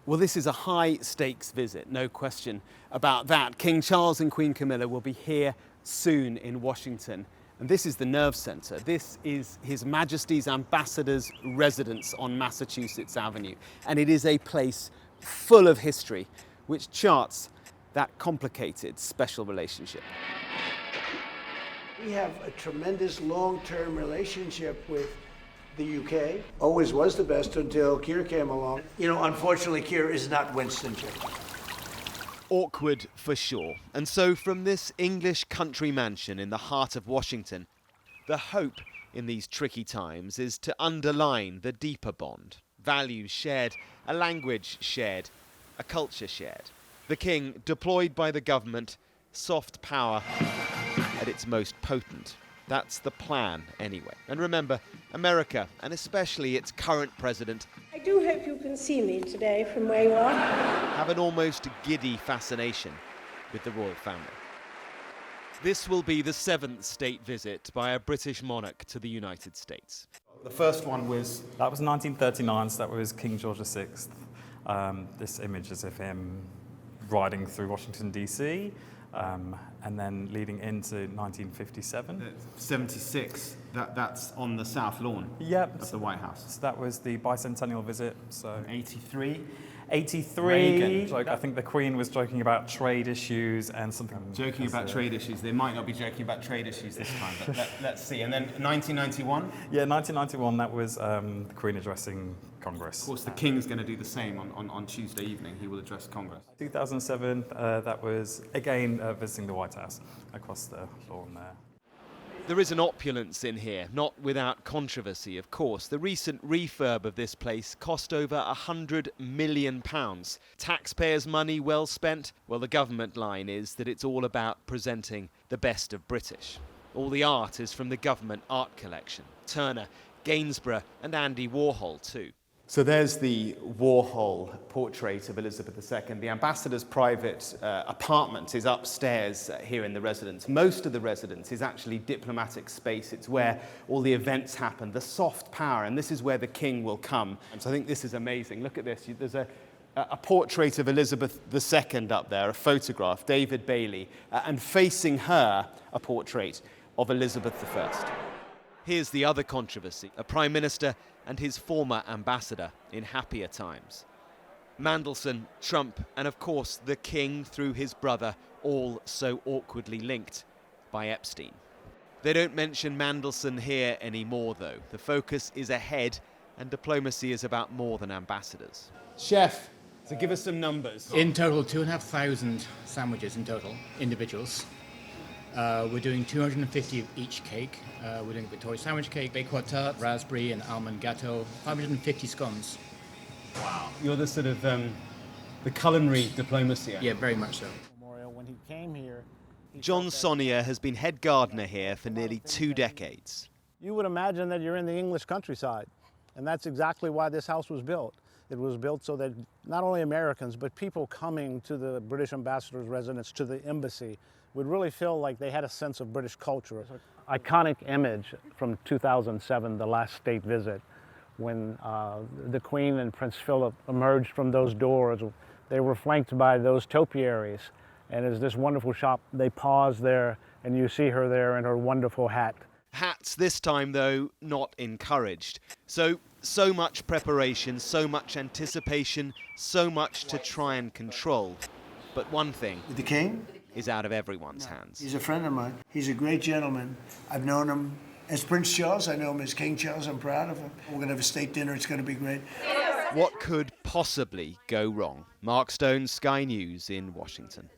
Well, this is a high-stakes visit, no question about that. King Charles and Queen Camilla will be here soon in Washington. And this is the nerve center. This is His Majesty's Ambassador's residence on Massachusetts Avenue. And it is a place full of history, which charts that complicated special relationship. We have a tremendous long-term relationship with the UK. Always was the best until Keir came along. You know, unfortunately, Keir is not Winston Churchill. Awkward for sure. And so from this English country mansion in the heart of Washington, the hope in these tricky times is to underline the deeper bond. Values shared, a language shared, a culture shared. The king deployed by the government, soft power at its most potent. That's the plan anyway. And remember, America, and especially its current president, I do hope you can see me today from where you are, have an almost giddy fascination with the royal family. This will be the 7th state visit by a British monarch to the United States. The first one was... That was 1939, so that was King George VI. This image is of him riding through Washington, D.C., and then leading into 1957. 76, that's on the South Lawn of the White House. So that was the bicentennial visit. So 83. 83. I think the Queen was joking about trade issues and something. Joking about trade issues. They might not be joking about trade issues this time, but let's see. And then 1991? Yeah, 1991, that was the Queen addressing Congress. Of course, the King's going to do the same on Tuesday evening. He will address Congress. 2007, that was, again, visiting the White House across the lawn there. There is an opulence in here, not without controversy, of course. The recent refurb of this place cost over £100 million. Taxpayers' money well spent? Well, the government line is that it's all about presenting the best of British. All the art is from the government art collection. Turner, Gainsborough and Andy Warhol too. So there's the Warhol portrait of Elizabeth II. The ambassador's private apartment is upstairs here in the residence. Most of the residence is actually diplomatic space. It's where all the events happen, the soft power, and this is where the king will come. And so I think this is amazing. Look at this. There's a portrait of Elizabeth II up there, a photograph, David Bailey, and facing her, a portrait of Elizabeth I. Here's the other controversy, a prime minister and his former ambassador in happier times. Mandelson, Trump, and of course the king through his brother, all so awkwardly linked by Epstein. They don't mention Mandelson here anymore though. The focus is ahead and diplomacy is about more than ambassadors. Chef, so give us some numbers. In total, 2,500 sandwiches in total, individuals. We're doing 250 of each cake. We're doing Victoria sandwich cake, baked tart, raspberry and almond gâteau, 550 scones. Wow. You're the sort of the culinary diplomacy. Yeah, very much so. When he came here, John Sonnier has been head gardener here for nearly 2 decades. you would imagine that you're in the English countryside, and that's exactly why this house was built. It was built so that not only Americans, but people coming to the British ambassador's residence, to the embassy, would really feel like they had a sense of British culture. Iconic image from 2007, the last state visit, when the Queen and Prince Philip emerged from those doors. They were flanked by those topiaries, and as this wonderful shop, they pause there, and you see her there in her wonderful hat. Hats this time, though, not encouraged. So much preparation, so much anticipation, so much to try and control. But one thing The king? is out of everyone's hands. He's a friend of mine. He's a great gentleman. I've known him as Prince Charles. I know him as King Charles. I'm proud of him. We're going to have a state dinner. It's going to be great. What could possibly go wrong? Mark Stone, Sky News in Washington.